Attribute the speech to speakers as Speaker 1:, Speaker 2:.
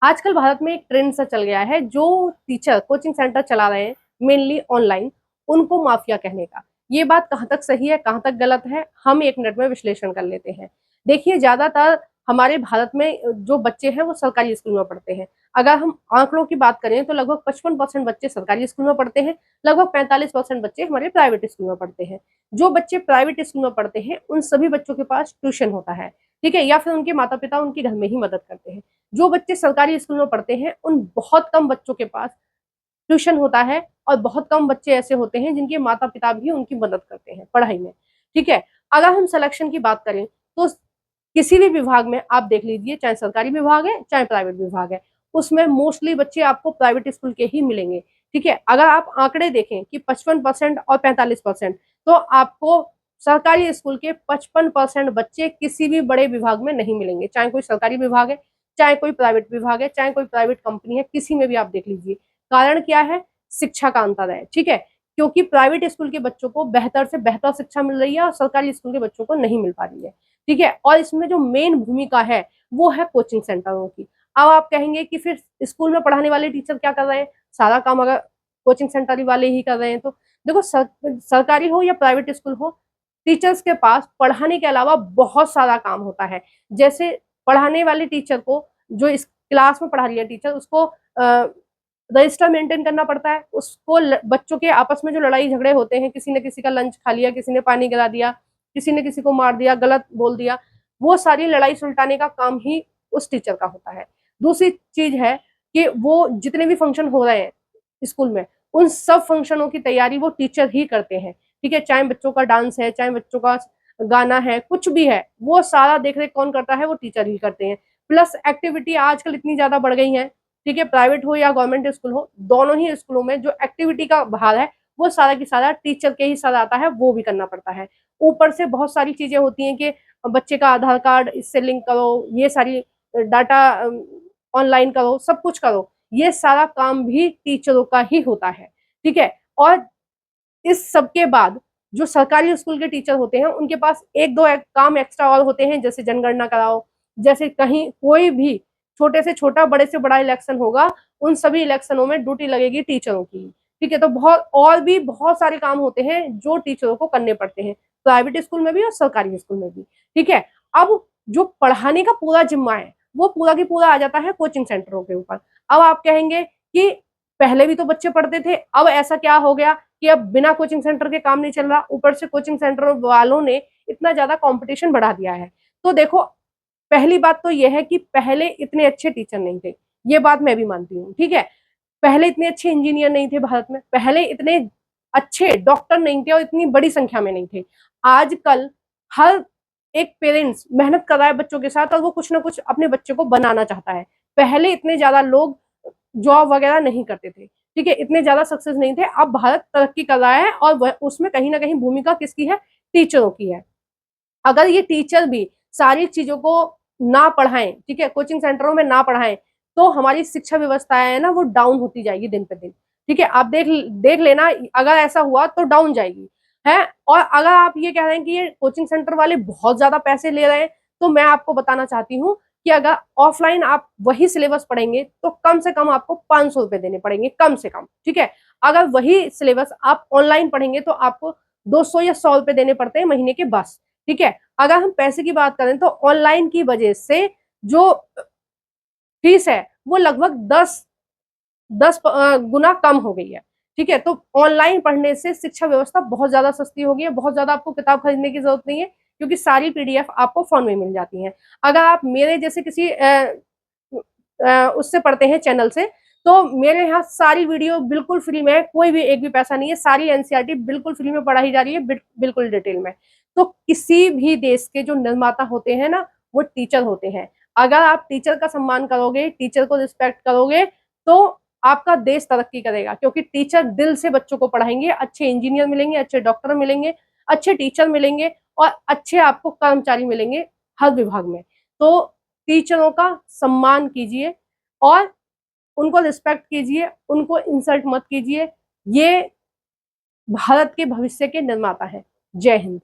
Speaker 1: आजकल भारत में एक ट्रेंड सा चल गया है, जो टीचर कोचिंग सेंटर चला रहे हैं मेनली ऑनलाइन, उनको माफिया कहने का। ये बात कहाँ तक सही है, कहाँ तक गलत है, हम एक मिनट में विश्लेषण कर लेते हैं। देखिए, ज्यादातर हमारे भारत में जो बच्चे हैं वो सरकारी स्कूल में पढ़ते हैं। अगर हम आंकड़ों की बात करें तो लगभग 55% बच्चे सरकारी स्कूल में पढ़ते हैं, लगभग 45% बच्चे हमारे प्राइवेट स्कूल में पढ़ते हैं। जो बच्चे प्राइवेट स्कूल में पढ़ते हैं उन सभी बच्चों के पास ट्यूशन होता है, ठीक है, या फिर उनके माता पिता उनके घर में ही मदद करते हैं। जो बच्चे सरकारी स्कूल में पढ़ते हैं उन बहुत कम बच्चों के पास ट्यूशन होता है, और बहुत कम बच्चे ऐसे होते हैं जिनके माता पिता भी उनकी मदद करते हैं पढ़ाई में, ठीक है। अगर हम सिलेक्शन की बात करें तो किसी भी विभाग में आप देख लीजिए, चाहे सरकारी विभाग है चाहे प्राइवेट विभाग है, उसमें मोस्टली बच्चे आपको प्राइवेट स्कूल के ही मिलेंगे, ठीक है। अगर आप आंकड़े देखें कि 55% और 45%, तो आपको सरकारी स्कूल के 55% बच्चे किसी भी बड़े विभाग में नहीं मिलेंगे, चाहे कोई सरकारी विभाग है, चाहे कोई प्राइवेट विभाग है, चाहे कोई प्राइवेट कंपनी है, किसी में भी आप देख लीजिए। कारण क्या है? शिक्षा का अंतर है, ठीक है। क्योंकि प्राइवेट स्कूल के बच्चों को बेहतर से बेहतर शिक्षा मिल रही है और सरकारी स्कूल के बच्चों को नहीं मिल पा रही है, ठीक है। और इसमें जो मेन भूमिका है वो है कोचिंग सेंटरों की। अब आप कहेंगे कि फिर स्कूल में पढ़ाने वाले टीचर क्या कर रहे हैं? सारा काम अगर कोचिंग सेंटर वाले ही कर रहे हैं तो देखो, सरकारी हो या प्राइवेट स्कूल हो, टीचर्स के पास पढ़ाने के अलावा बहुत सारा काम होता है। जैसे पढ़ाने वाले टीचर को, जो इस क्लास में पढ़ा रही है टीचर, उसको रजिस्टर मेंटेन करना पड़ता है। उसको बच्चों के आपस में जो लड़ाई झगड़े होते हैं, किसी ने किसी का लंच खा लिया, किसी ने पानी गिरा दिया, किसी ने किसी को मार दिया, गलत बोल दिया, वो सारी लड़ाई सुलटाने का काम ही उस टीचर का होता है। दूसरी चीज है कि वो जितने भी फंक्शन हो रहे हैं स्कूल में, उन सब फंक्शनों की तैयारी वो टीचर ही करते हैं, ठीक है। चाहे बच्चों का डांस है, चाहे बच्चों का गाना है, कुछ भी है, वो सारा देख रेख कौन करता है? वो टीचर ही करते हैं। प्लस एक्टिविटी आजकल इतनी ज्यादा बढ़ गई है, ठीक है, प्राइवेट हो या गवर्नमेंट स्कूल हो, दोनों ही स्कूलों में जो एक्टिविटी का भार है वो सारा की सारा टीचर के ही साथ आता है, वो भी करना पड़ता है। ऊपर से बहुत सारी चीजें होती हैं कि बच्चे का आधार कार्ड इससे लिंक करो, ये सारी डाटा ऑनलाइन करो, सब कुछ करो, ये सारा काम भी टीचरों का ही होता है, ठीक है। और इस सब के बाद जो सरकारी स्कूल के टीचर होते हैं उनके पास एक दो काम एक्स्ट्रा और होते हैं, जैसे जनगणना कराओ, जैसे कहीं कोई भी छोटे से छोटा, बड़े से बड़ा इलेक्शन होगा, उन सभी इलेक्शनों में ड्यूटी लगेगी टीचरों की, ठीक है। तो बहुत और भी बहुत सारे काम होते हैं जो टीचरों को करने पड़ते हैं, प्राइवेट स्कूल में भी और सरकारी स्कूल में भी, ठीक है। अब जो पढ़ाने का पूरा जिम्मा है वो पूरा की पूरा आ जाता है कोचिंग सेंटरों के ऊपर। अब आप कहेंगे कि पहले भी तो बच्चे पढ़ते थे, अब ऐसा क्या हो गया कि अब बिना कोचिंग सेंटर के काम नहीं चल रहा? ऊपर से कोचिंग सेंटर वालों ने इतना ज्यादा कंपटीशन बढ़ा दिया है। तो देखो, पहली बात तो यह है कि पहले इतने अच्छे टीचर नहीं थे, ये बात मैं भी मानती हूँ, ठीक है। पहले इतने अच्छे इंजीनियर नहीं थे भारत में, पहले इतने अच्छे डॉक्टर नहीं थे और इतनी बड़ी संख्या में नहीं थे। आजकल हर एक पेरेंट्स मेहनत कर रहा है बच्चों के साथ, और वो कुछ ना कुछ अपने बच्चे को बनाना चाहता है। पहले इतने ज्यादा लोग जॉब वगैरह नहीं करते थे, ठीक है, इतने ज्यादा सक्सेस नहीं थे। अब भारत तरक्की कर रहा है और उसमें कहीं ना कहीं भूमिका किसकी है? टीचरों की है। अगर ये टीचर भी सारी चीजों को ना पढ़ाएं, ठीक है, कोचिंग सेंटरों में ना पढ़ाएं, तो हमारी शिक्षा व्यवस्था है ना, वो डाउन होती जाएगी दिन पे दिन, ठीक है। आप देख देख लेना, अगर ऐसा हुआ तो डाउन जाएगी है। और अगर आप ये कह रहे हैं कि ये कोचिंग सेंटर वाले बहुत ज्यादा पैसे ले रहे हैं, तो मैं आपको बताना चाहती हूँ कि अगर ऑफलाइन आप वही सिलेबस पढ़ेंगे तो कम से कम आपको 500 रुपए देने पड़ेंगे, कम से कम, ठीक है। अगर वही सिलेबस आप ऑनलाइन पढ़ेंगे तो आपको 200 या 100 रुपए देने पड़ते हैं महीने के बस, ठीक है। अगर हम पैसे की बात करें तो ऑनलाइन की वजह से जो फीस है वो लगभग 10 गुना कम हो गई है, ठीक है। तो ऑनलाइन पढ़ने से शिक्षा व्यवस्था बहुत ज्यादा सस्ती हो गई है, बहुत ज्यादा आपको किताब खरीदने की जरूरत नहीं है, क्योंकि सारी पीडीएफ आपको फोन में मिल जाती हैं। अगर आप मेरे जैसे किसी उससे पढ़ते हैं चैनल से, तो मेरे यहाँ सारी वीडियो बिल्कुल फ्री में है, कोई भी एक भी पैसा नहीं है, सारी एनसीईआरटी बिल्कुल फ्री में पढ़ाई जा रही है, बिल्कुल डिटेल में। तो किसी भी देश के जो निर्माता होते हैं ना, वो टीचर होते हैं। अगर आप टीचर का सम्मान करोगे, टीचर को रिस्पेक्ट करोगे, तो आपका देश तरक्की करेगा, क्योंकि टीचर दिल से बच्चों को पढ़ाएंगे, अच्छे इंजीनियर मिलेंगे, अच्छे डॉक्टर मिलेंगे, अच्छे टीचर मिलेंगे, और अच्छे आपको कर्मचारी मिलेंगे हर विभाग में। तो टीचरों का सम्मान कीजिए और उनको रिस्पेक्ट कीजिए, उनको इंसल्ट मत कीजिए। ये भारत के भविष्य के निर्माता है। जय हिंद।